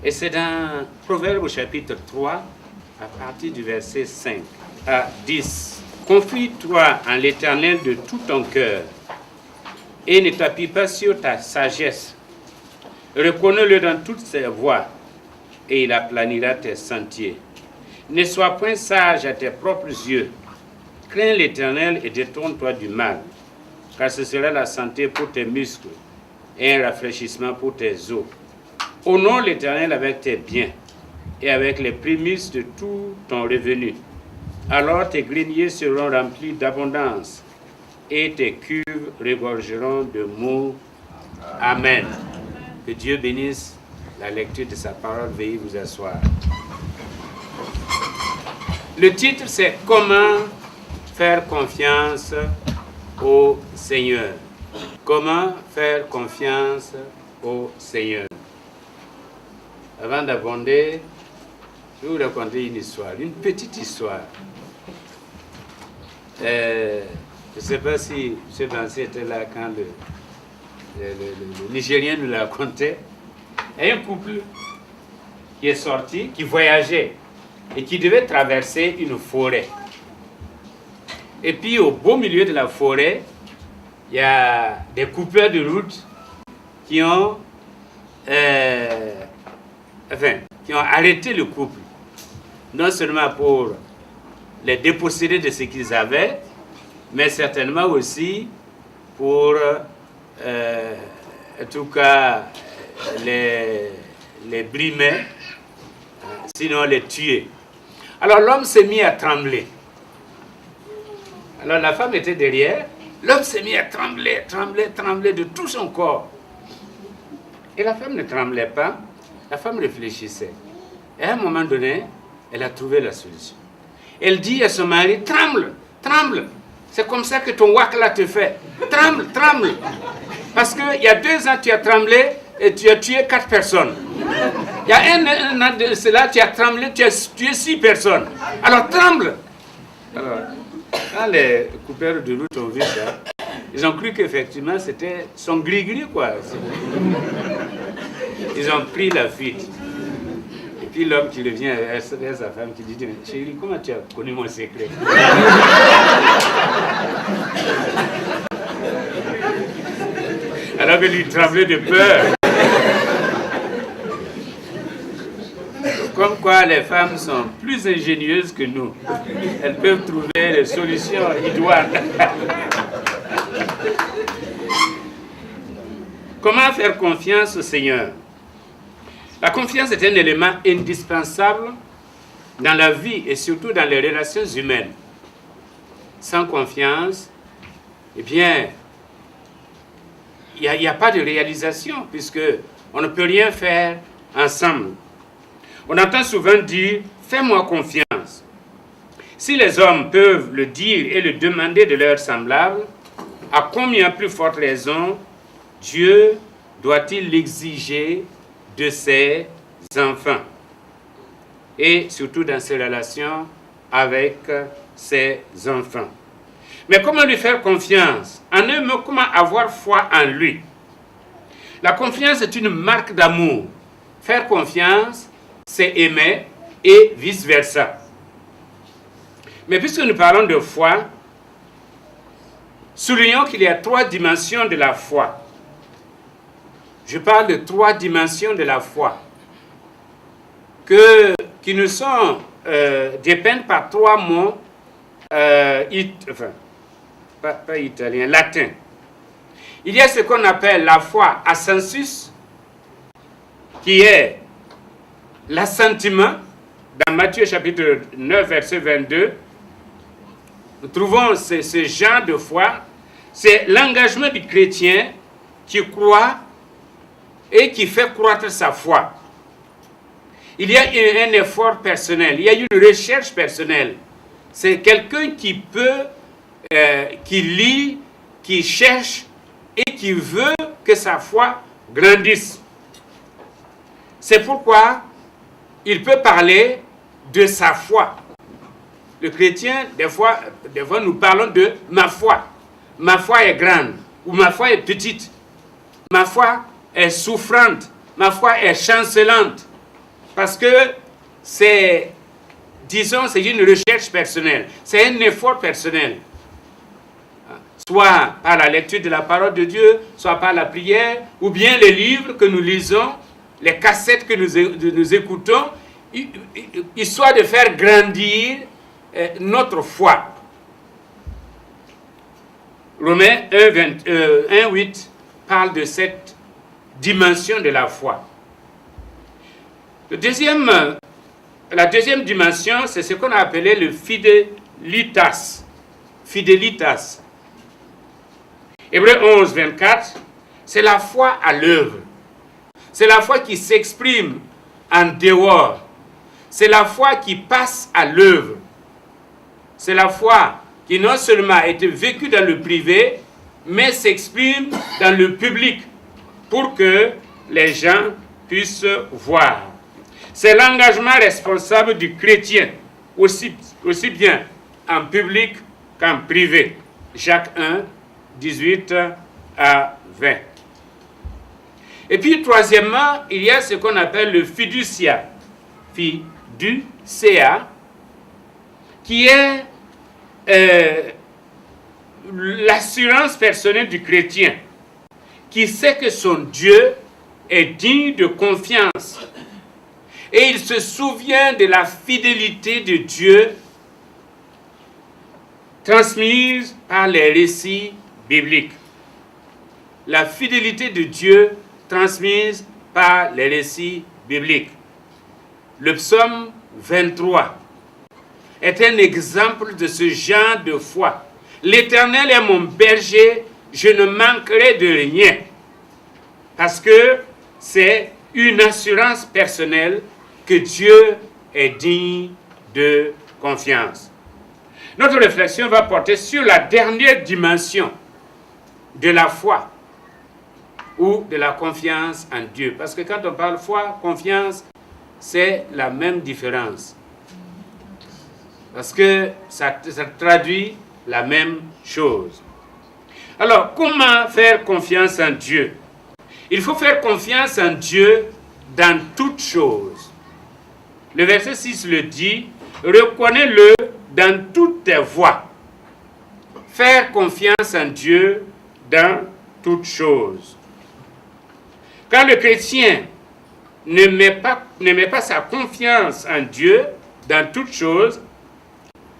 Et c'est dans Proverbe chapitre 3, à partir du verset 5 à 10. Confie-toi en l'Éternel de tout ton cœur et ne t'appuie pas sur ta sagesse. Reconnais-le dans toutes ses voies et il aplanira tes sentiers. Ne sois point sage à tes propres yeux. Crains l'Éternel et détourne-toi du mal, car ce sera la santé pour tes muscles et un rafraîchissement pour tes os. Honore l'Éternel avec tes biens et avec les prémices de tout ton revenu. Alors tes greniers seront remplis d'abondance et tes cuves regorgeront de mots. Amen. Que Dieu bénisse la lecture de sa parole. Veuillez vous asseoir. Le titre, c'est « Comment faire confiance au Seigneur ». Comment faire confiance au Seigneur. Avant d'abonder, je vais vous raconter une histoire, une petite histoire. Je ne sais pas si M. Bansi était là quand le Nigérien nous l'a raconté. Il y a un couple qui est sorti, qui voyageait et qui devait traverser une forêt. Et puis au beau milieu de la forêt, il y a des coupeurs de route qui ont arrêté le couple. Non seulement pour les déposséder de ce qu'ils avaient, mais certainement aussi pour, en tout cas, les brimer, sinon les tuer. Alors l'homme s'est mis à trembler. Alors la femme était derrière. L'homme s'est mis à trembler de tout son corps. Et la femme ne tremblait pas. La femme réfléchissait. Et à un moment donné, elle a trouvé la solution. Elle dit à son mari, tremble, tremble. C'est comme ça que ton wak là te fait. Tremble, tremble. Parce qu'il y a 2 ans, tu as tremblé et tu as tué 4 personnes. Il y a un an de cela, tu as tremblé, tu as tué 6 personnes. Alors tremble. Alors, quand les coupeurs de route ont vu ça, ils ont cru qu'effectivement c'était son gris-gris, quoi. Ils ont pris la fuite. Et puis l'homme qui revient à sa femme qui dit, chérie, comment tu as connu mon secret? Alors que lui tremblait de peur. Comme quoi les femmes sont plus ingénieuses que nous. Elles peuvent trouver des solutions idoines. Comment faire confiance au Seigneur? La confiance est un élément indispensable dans la vie et surtout dans les relations humaines. Sans confiance, eh bien, il n'y a pas de réalisation puisque on ne peut rien faire ensemble. On entend souvent dire « fais-moi confiance ». Si les hommes peuvent le dire et le demander de leurs semblables, à combien plus forte raison Dieu doit-il l'exiger de ses enfants? Et surtout dans ses relations avec ses enfants. Mais comment lui faire confiance? En un mot, comment avoir foi en lui? La confiance est une marque d'amour. Faire confiance, c'est aimer et vice-versa. Mais puisque nous parlons de foi, soulignons qu'il y a 3 dimensions de la foi. Je parle de 3 dimensions de la foi qui nous sont dépeintes par 3 mots pas italiens, latins. Il y a ce qu'on appelle la foi assensus, qui est l'assentiment. Dans Matthieu chapitre 9, verset 22, nous trouvons ce genre de foi. C'est l'engagement du chrétien qui croit et qui fait croître sa foi. Il y a un effort personnel, il y a une recherche personnelle. C'est quelqu'un qui peut, qui lit, qui cherche et qui veut que sa foi grandisse. C'est pourquoi il peut parler de sa foi. Le chrétien, des fois nous parlons de ma foi. Ma foi est grande ou ma foi est petite. Ma foi est souffrante. Ma foi est chancelante. parce que c'est, disons, c'est une recherche personnelle, c'est un effort personnel. Soit par la lecture de la parole de Dieu, soit par la prière, ou bien les livres que nous lisons, les cassettes que nous écoutons, histoire de faire grandir notre foi. Romains 1:8 parle de cette dimension de la foi. La deuxième dimension, c'est ce qu'on a appelé le fidelitas. Fidelitas. Hébreux 11:24, c'est la foi à l'œuvre. C'est la foi qui s'exprime en dehors. C'est la foi qui passe à l'œuvre. C'est la foi qui non seulement a été vécue dans le privé, mais s'exprime dans le public pour que les gens puissent voir. C'est l'engagement responsable du chrétien, aussi bien en public qu'en privé. Jacques 1, 18 à 20. Et puis, troisièmement, il y a ce qu'on appelle le fiducia. Fiducia, qui est l'assurance personnelle du chrétien, qui sait que son Dieu est digne de confiance. Et il se souvient de la fidélité de Dieu transmise par les récits bibliques. La fidélité de Dieu transmise par les récits bibliques. Le psaume 23 est un exemple de ce genre de foi. L'Éternel est mon berger, je ne manquerai de rien. Parce que c'est une assurance personnelle que Dieu est digne de confiance. Notre réflexion va porter sur la dernière dimension de la foi ou de la confiance en Dieu. Parce que quand on parle foi, confiance, c'est la même différence. Parce que ça traduit la même chose. Alors, comment faire confiance en Dieu? Il faut faire confiance en Dieu dans toutes choses. Le verset 6 le dit, reconnais-le dans toutes tes voies. Faire confiance en Dieu dans toutes choses. Quand le chrétien ne met pas sa confiance en Dieu dans toutes choses,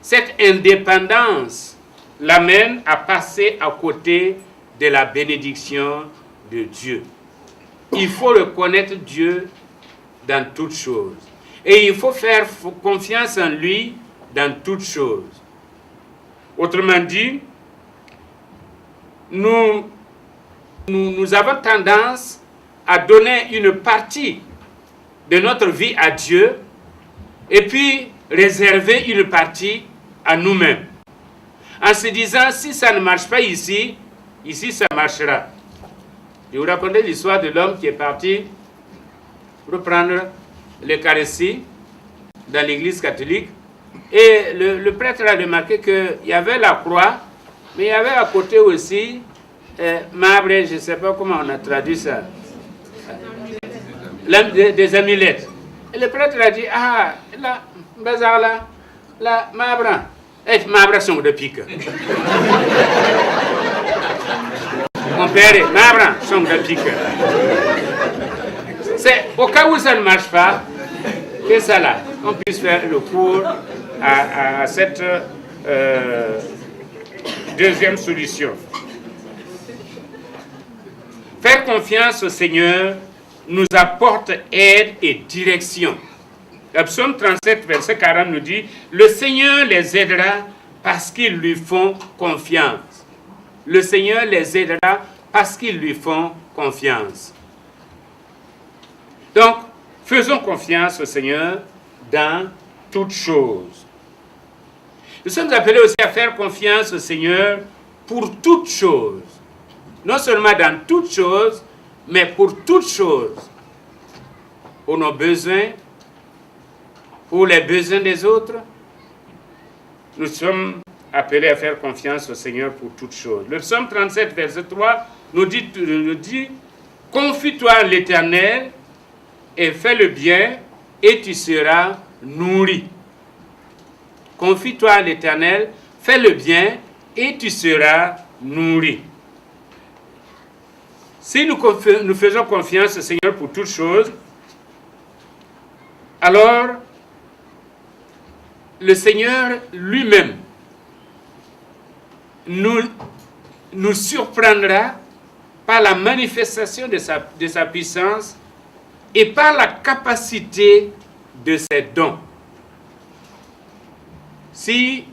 cette indépendance l'amène à passer à côté de la bénédiction de Dieu. Il faut reconnaître Dieu dans toutes choses. Et il faut faire confiance en lui dans toutes choses. Autrement dit, nous avons tendance à donner une partie de notre vie à Dieu et puis réserver une partie à nous-mêmes. En se disant, si ça ne marche pas ici, ici ça marchera. Je vous racontais l'histoire de l'homme qui est parti pour prendre l'Eucharistie dans l'église catholique. Et le prêtre a remarqué qu'il y avait la croix, mais il y avait à côté aussi marbre, je ne sais pas comment on a traduit ça, des amulettes. Et le prêtre a dit, ah, là, bazar là, marbre, marbre sont de pique. Mon père, marbre sont de pique. C'est au cas où ça ne marche pas, que ça là, on puisse faire le cours à cette deuxième solution. Faire confiance au Seigneur nous apporte aide et direction. Le psaume 37, verset 40 nous dit, « Le Seigneur les aidera parce qu'ils lui font confiance. » Le Seigneur les aidera parce qu'ils lui font confiance. Donc, faisons confiance au Seigneur dans toutes choses. Nous sommes appelés aussi à faire confiance au Seigneur pour toutes choses. Non seulement dans toutes choses, mais pour toutes choses. Pour nos besoins, pour les besoins des autres. Nous sommes appelés à faire confiance au Seigneur pour toutes choses. Le psaume 37, verset 3, nous dit « Confie-toi à l'Éternel et fais le bien, et tu seras nourri. Confie-toi à l'Éternel, fais le bien et tu seras nourri. Si nous faisons confiance au Seigneur pour toutes choses, alors le Seigneur lui-même nous surprendra par la manifestation de sa puissance et par la capacité de ses dons. Si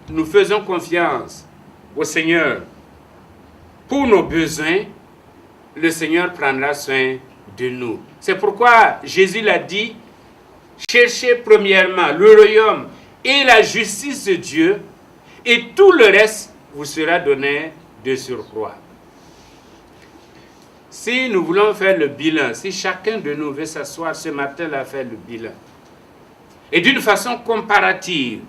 nous faisons confiance au Seigneur pour nos besoins, le Seigneur prendra soin de nous. C'est pourquoi Jésus l'a dit, cherchez premièrement le royaume et la justice de Dieu, et tout le reste vous sera donné de surcroît. Si nous voulons faire le bilan, si chacun de nous veut s'asseoir ce matin-là faire le bilan, et d'une façon comparative,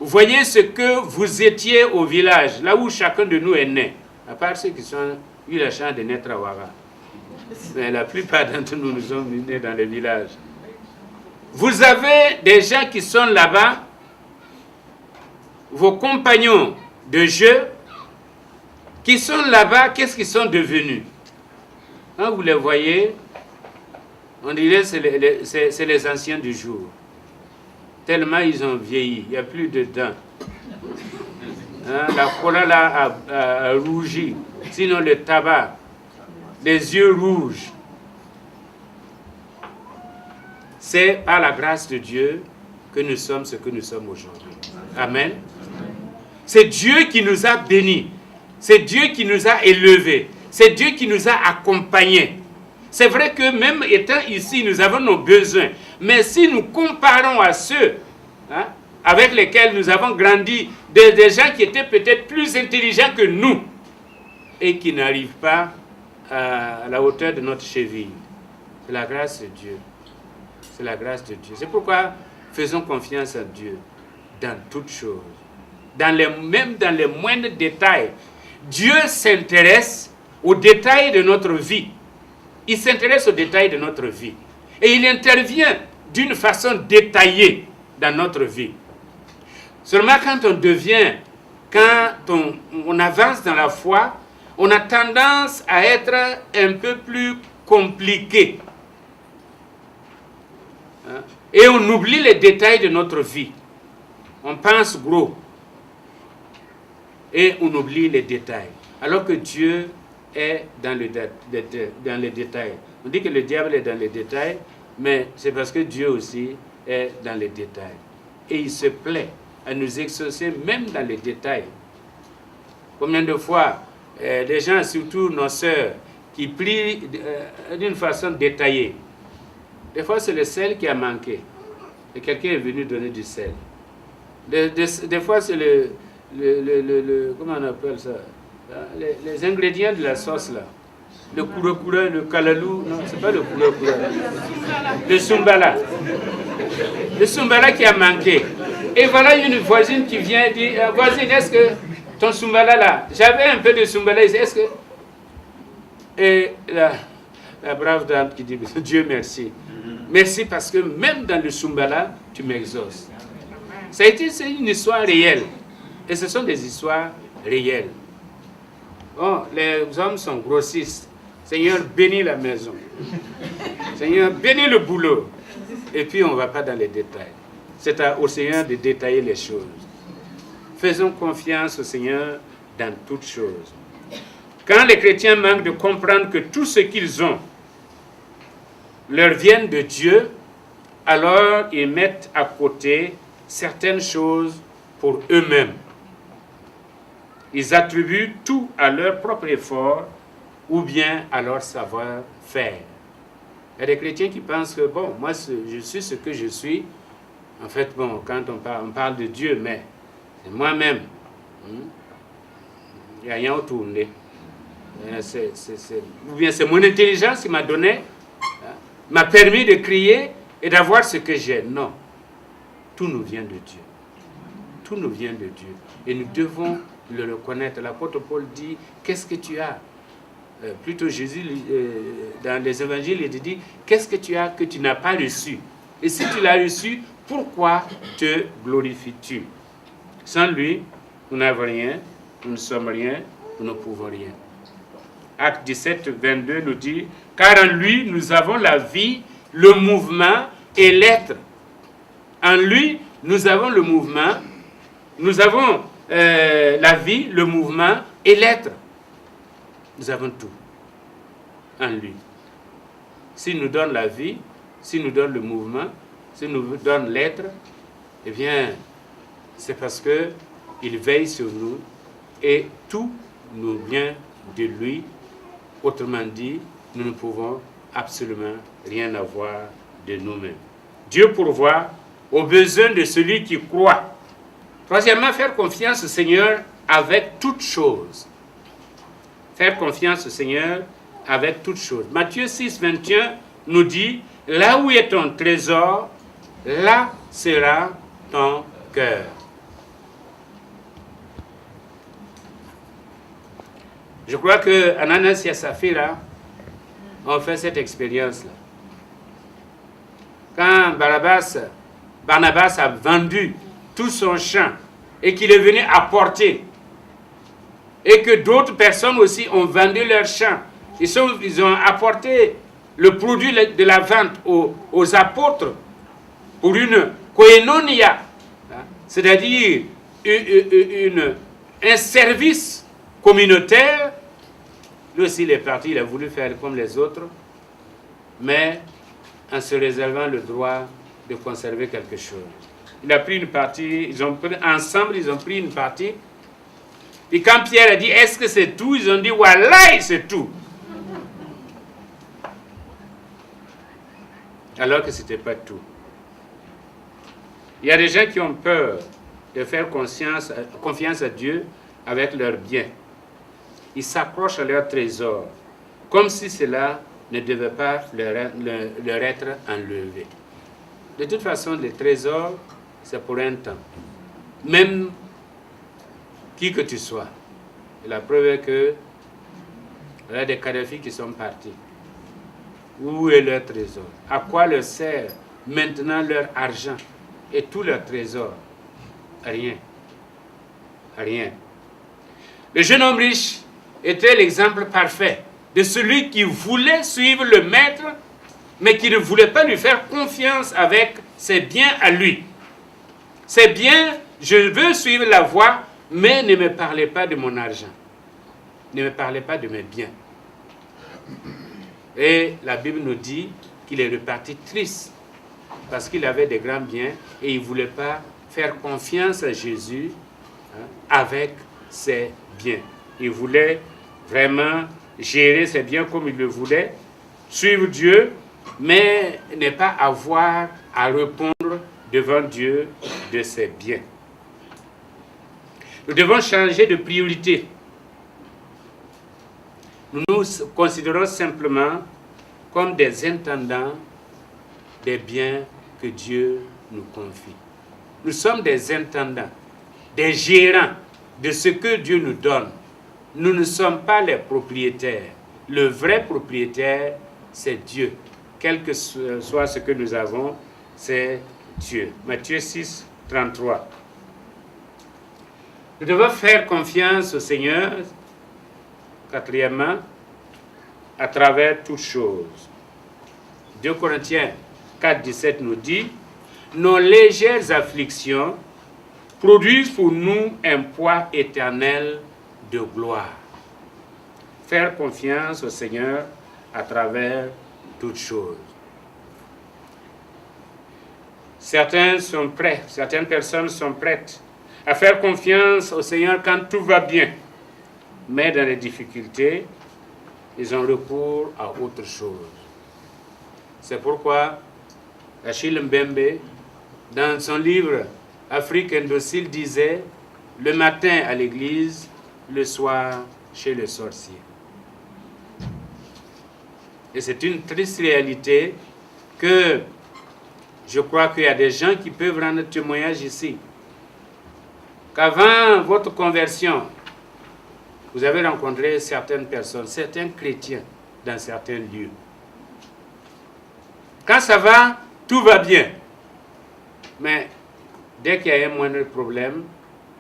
vous voyez ce que vous étiez au village, là où chacun de nous est né, à part ceux qui ont eu la chance de naître à Ouaga. Mais la plupart d'entre nous, nous sommes nés dans les villages. Vous avez des gens qui sont là-bas, vos compagnons de jeu, qui sont là-bas, qu'est-ce qu'ils sont devenus? Quand vous les voyez, on dirait que c'est les anciens du jour. Tellement ils ont vieilli, il n'y a plus de dents. La cola là a rougi, sinon le tabac, les yeux rouges. C'est par la grâce de Dieu que nous sommes ce que nous sommes aujourd'hui. Amen. C'est Dieu qui nous a bénis. C'est Dieu qui nous a élevés. C'est Dieu qui nous a accompagnés. C'est vrai que même étant ici, nous avons nos besoins. Mais si nous comparons à ceux avec lesquels nous avons grandi, des gens qui étaient peut-être plus intelligents que nous et qui n'arrivent pas à la hauteur de notre cheville, c'est la grâce de Dieu. C'est la grâce de Dieu. C'est pourquoi faisons confiance à Dieu dans toutes choses. Même dans les moindres détails. Dieu s'intéresse aux détails de notre vie. Il s'intéresse aux détails de notre vie. Et il intervient d'une façon détaillée dans notre vie. Seulement quand on avance dans la foi, on a tendance à être un peu plus compliqué. Et on oublie les détails de notre vie. On pense gros. Et on oublie les détails. Alors que Dieu est dans les détails. On dit que le diable est dans les détails, mais c'est parce que Dieu aussi est dans les détails. Et il se plaît à nous exaucer même dans les détails. Combien de fois, des gens, surtout nos sœurs, qui prient d'une façon détaillée. Des fois, c'est le sel qui a manqué. Et quelqu'un est venu donner du sel. Des fois, c'est comment on appelle ça? Les ingrédients de la sauce, là. Le koura-koura, le kalalou. Non, c'est pas le koura-koura. Le sumbala. Le sumbala qui a manqué. Et voilà une voisine qui vient dire, voisine, est-ce que ton sumbala là, j'avais un peu de sumbala ici, est-ce que... Et la brave dame qui dit, Dieu merci. Merci parce que même dans le sumbala, tu m'exauces. C'est une histoire réelle. Et ce sont des histoires réelles. Bon, les hommes sont grossistes. Seigneur, bénis la maison. Seigneur, bénis le boulot. Et puis, on ne va pas dans les détails. C'est au Seigneur de détailler les choses. Faisons confiance au Seigneur dans toutes choses. Quand les chrétiens manquent de comprendre que tout ce qu'ils ont leur vient de Dieu, alors ils mettent à côté certaines choses pour eux-mêmes. Ils attribuent tout à leur propre effort ou bien à leur savoir-faire. Il y a des chrétiens qui pensent que, bon, moi, je suis ce que je suis. En fait, bon, quand on parle de Dieu, mais c'est moi-même. Il n'y a rien autour. Ou bien c'est mon intelligence qui m'a donné, m'a permis de crier et d'avoir ce que j'ai. Non. Tout nous vient de Dieu. Tout nous vient de Dieu. Et nous devons le reconnaître. L'apôtre Paul dit, qu'est-ce que tu as? Plutôt Jésus, dans les évangiles, il dit, qu'est-ce que tu as que tu n'as pas reçu? Et si tu l'as reçu, pourquoi te glorifies-tu? Sans lui, nous n'avons rien, nous ne sommes rien, nous ne pouvons rien. Acte 17, 22 nous dit, car en lui, nous avons la vie, le mouvement et l'être. En lui, nous avons le mouvement, nous avons la vie, le mouvement et l'être. Nous avons tout en lui. S'il nous donne la vie, s'il nous donne le mouvement, s'il nous donne l'être, eh bien, c'est parce qu'il veille sur nous et tout nous vient de lui. Autrement dit, nous ne pouvons absolument rien avoir de nous-mêmes. Dieu pourvoit aux besoins de celui qui croit. Troisièmement, faire confiance au Seigneur avec toutes choses. Faire confiance au Seigneur avec toutes choses. Matthieu 6, 21 nous dit, là où est ton trésor, là sera ton cœur. Je crois que Ananias et Saphira ont fait cette expérience-là. Quand Barnabas a vendu tout son champ et qu'il est venu apporter, et que d'autres personnes aussi ont vendu leur champ, ils ont apporté le produit de la vente aux apôtres pour une koinonia, c'est-à-dire un service communautaire. Lui aussi, il est parti, il a voulu faire comme les autres, mais en se réservant le droit de conserver quelque chose. Il a pris une partie, ensemble, ils ont pris une partie. Et quand Pierre a dit, est-ce que c'est tout? Ils ont dit, voilà, c'est tout. Alors que ce n'était pas tout. Il y a des gens qui ont peur de faire confiance à Dieu avec leurs biens. Ils s'accrochent à leur trésor, comme si cela ne devait pas leur être enlevé. De toute façon, les trésors, c'est pour un temps. Même qui que tu sois. Et la preuve est que il y a des Kadhafi qui sont partis. Où est leur trésor? À quoi leur sert maintenant leur argent et tout leur trésor? Rien. Rien. Le jeune homme riche était l'exemple parfait de celui qui voulait suivre le maître, mais qui ne voulait pas lui faire confiance avec ses biens à lui. Ses biens, je veux suivre la voie, mais ne me parlez pas de mon argent. Ne me parlez pas de mes biens. Et la Bible nous dit qu'il est reparti triste parce qu'il avait des grands biens et il ne voulait pas faire confiance à Jésus avec ses biens. Il voulait vraiment gérer ses biens comme il le voulait, suivre Dieu, mais ne pas avoir à répondre devant Dieu de ses biens. Nous devons changer de priorité. Nous nous considérons simplement comme des intendants des biens que Dieu nous confie. Nous sommes des intendants, des gérants de ce que Dieu nous donne. Nous ne sommes pas les propriétaires. Le vrai propriétaire, c'est Dieu. Quel que soit ce que nous avons, c'est Dieu. Matthieu 6, 33. Nous devons faire confiance au Seigneur, quatrièmement, à travers toutes choses. 2 Corinthiens 4, 17 nous dit, nos légères afflictions produisent pour nous un poids éternel de gloire. Faire confiance au Seigneur à travers toutes choses. Certaines personnes sont prêtes à faire confiance au Seigneur quand tout va bien. Mais dans les difficultés, ils ont recours à autre chose. C'est pourquoi Achille Mbembe, dans son livre Afrique indocile, disait « Le matin à l'église, le soir chez le sorcier ». Et c'est une triste réalité que je crois qu'il y a des gens qui peuvent rendre témoignage ici. Qu'avant votre conversion, vous avez rencontré certaines personnes, certains chrétiens dans certains lieux. Quand ça va, tout va bien. Mais dès qu'il y a un moindre problème,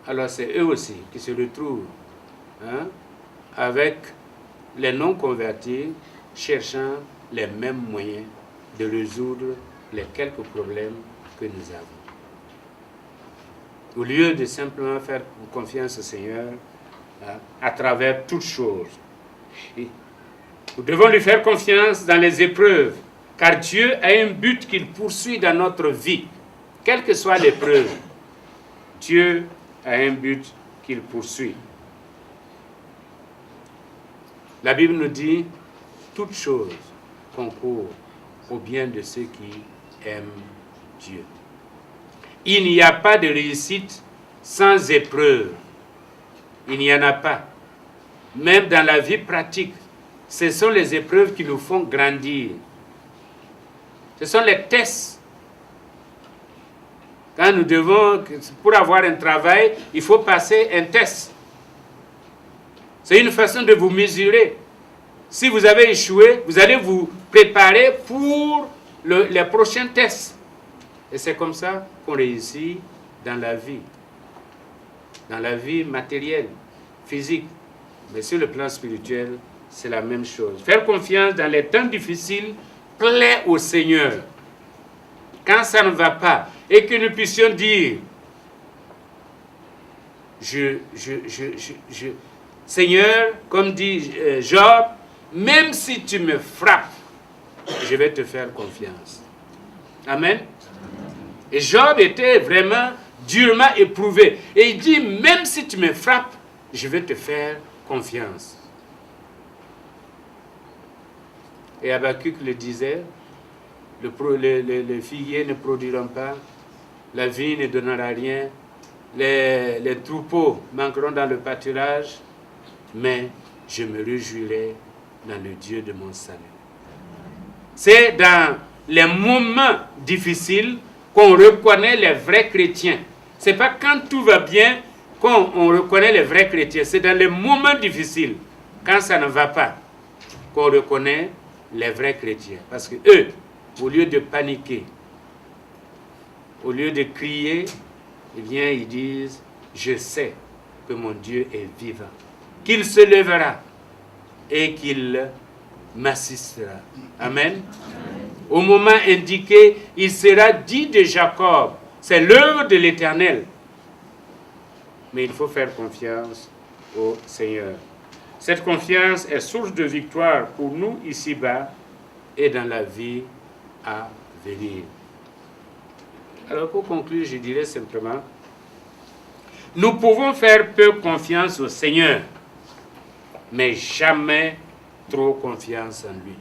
alors c'est eux aussi qui se retrouvent avec les non-convertis cherchant les mêmes moyens de résoudre les quelques problèmes que nous avons. Au lieu de simplement faire confiance au Seigneur à travers toutes choses. Et nous devons lui faire confiance dans les épreuves, car Dieu a un but qu'il poursuit dans notre vie. Quelle que soit l'épreuve, Dieu a un but qu'il poursuit. La Bible nous dit, toutes choses concourent au bien de ceux qui aiment Dieu. Il n'y a pas de réussite sans épreuve. Il n'y en a pas. Même dans la vie pratique, ce sont les épreuves qui nous font grandir. Ce sont les tests. Quand nous devons, pour avoir un travail, il faut passer un test. C'est une façon de vous mesurer. Si vous avez échoué, vous allez vous préparer pour les prochains tests. Et c'est comme ça qu'on réussit dans la vie. Dans la vie matérielle, physique. Mais sur le plan spirituel, c'est la même chose. Faire confiance dans les temps difficiles plaît au Seigneur. Quand ça ne va pas, et que nous puissions dire, Seigneur, comme dit Job, même si tu me frappes, je vais te faire confiance. Amen. Et Job était vraiment durement éprouvé. Et il dit, même si tu me frappes, je vais te faire confiance. Et Habakkuk le disait, les figuiers ne produiront pas, la vigne ne donnera rien, les troupeaux manqueront dans le pâturage, mais je me réjouirai dans le Dieu de mon salut. C'est dans les moments difficiles qu'on reconnaît les vrais chrétiens. Ce n'est pas quand tout va bien qu'on reconnaît les vrais chrétiens. C'est dans les moments difficiles, quand ça ne va pas, qu'on reconnaît les vrais chrétiens. Parce que eux, au lieu de paniquer, au lieu de crier, eh bien, ils disent, je sais que mon Dieu est vivant, qu'il se lèvera et qu'il m'assistera. Amen. Au moment indiqué, il sera dit de Jacob, c'est l'œuvre de l'Éternel. Mais il faut faire confiance au Seigneur. Cette confiance est source de victoire pour nous ici-bas et dans la vie à venir. Alors pour conclure, je dirais simplement, nous pouvons faire peu confiance au Seigneur, mais jamais trop confiance en lui.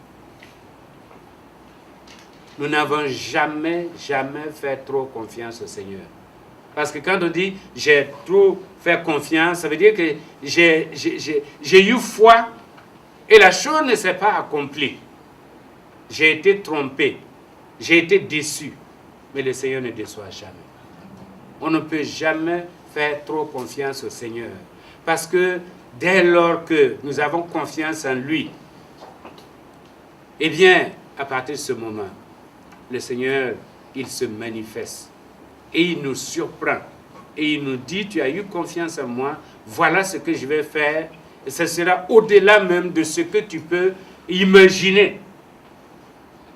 Nous n'avons jamais fait trop confiance au Seigneur. Parce que quand on dit « j'ai trop fait confiance », ça veut dire que j'ai eu foi et la chose ne s'est pas accomplie. J'ai été trompé, j'ai été déçu, mais le Seigneur ne déçoit jamais. On ne peut jamais faire trop confiance au Seigneur. Parce que dès lors que nous avons confiance en lui, eh bien, à partir de ce moment, le Seigneur, il se manifeste et il nous surprend et il nous dit, tu as eu confiance en moi, voilà ce que je vais faire, et ce sera au-delà même de ce que tu peux imaginer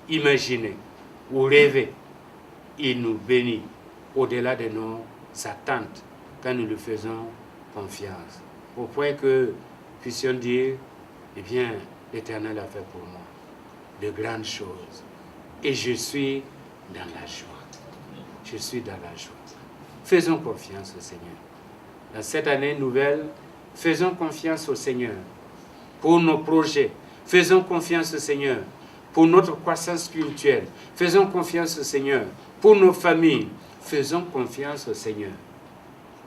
ou rêver. Il nous bénit au-delà de nos attentes quand nous lui faisons confiance, au point que nous puissions dire, eh bien, l'Éternel a fait pour moi de grandes choses. Et je suis dans la joie. Je suis dans la joie. Faisons confiance au Seigneur. Dans cette année nouvelle, faisons confiance au Seigneur pour nos projets. Faisons confiance au Seigneur pour notre croissance spirituelle. Faisons confiance au Seigneur pour nos familles. Faisons confiance au Seigneur.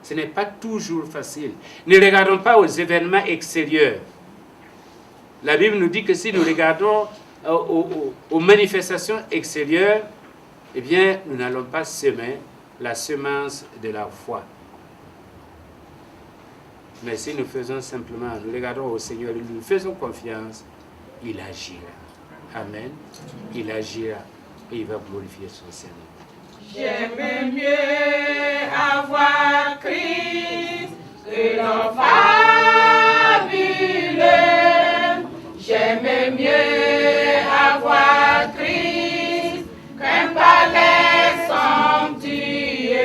Ce n'est pas toujours facile. Ne regardons pas aux événements extérieurs. La Bible nous dit que si nous regardons aux manifestations extérieures, eh bien, nous n'allons pas semer la semence de la foi. Mais si nous faisons simplement, nous regardons au Seigneur, nous faisons confiance, il agira. Amen. Il agira. et il va glorifier son Seigneur. J'aime mieux avoir Christ que l'or fabuleux. J'aime mieux avoir Christ qu'un palais somptueux.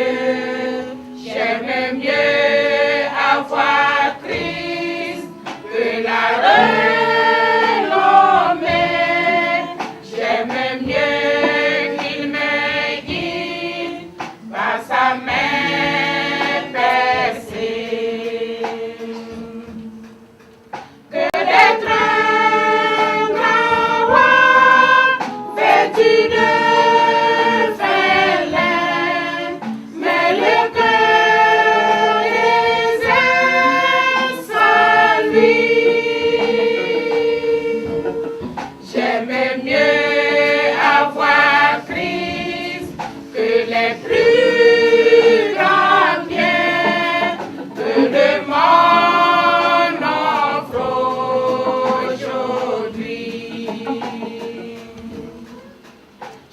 J'aime mieux avoir Christ que la renommée. J'aime mieux qu'il me guide par sa main percée que d'être un grand roi vêtu de fêlin, mais le cœur désert sans lui. J'aime mieux avoir Christ que les plus grands biens que le monde offre aujourd'hui.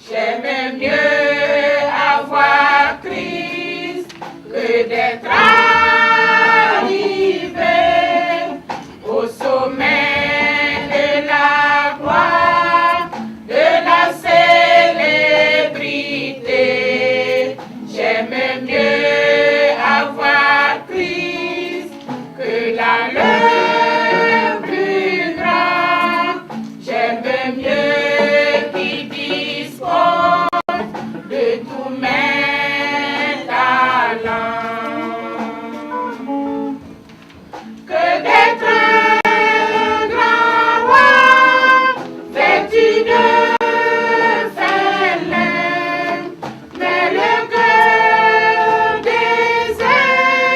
J'aime mieux avoir Christ que d'être arrivé au sommet de la gloire, de la célébrité. J'aime mieux avoir Christ que la le plus grand. J'aime mieux qu'il dispose de tous mes talents que d'être un grand roi vêtu de fêlin, mais le cœur désert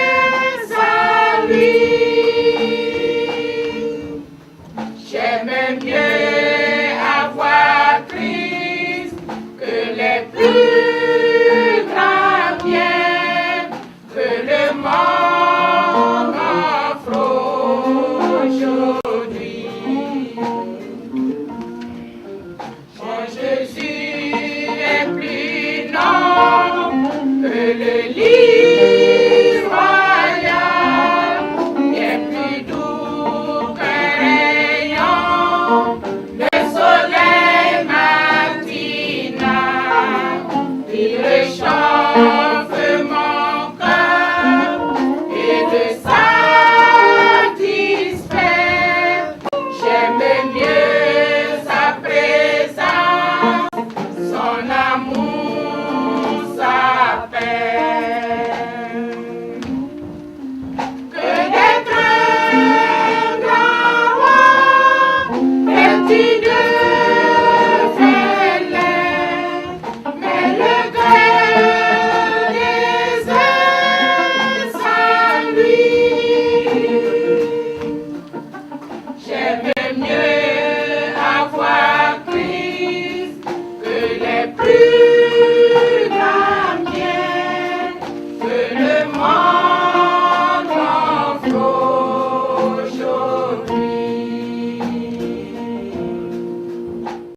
sans lui. J'aime mieux avoir Christ que les plus grands biens que le monde offre aujourd'hui. Mon Jésus est plus noble que le lys royal, bien plus doux qu'un rayon de soleil matinal. Il réchauffe mon cœur et le satisfait. J'aime mieux sa présence, son amour, sa paix, que d'être un grand roi vêtu de fêlin, mais le cœur désert sans lui. J'aime mieux avoir Christ que les plus grands biens que le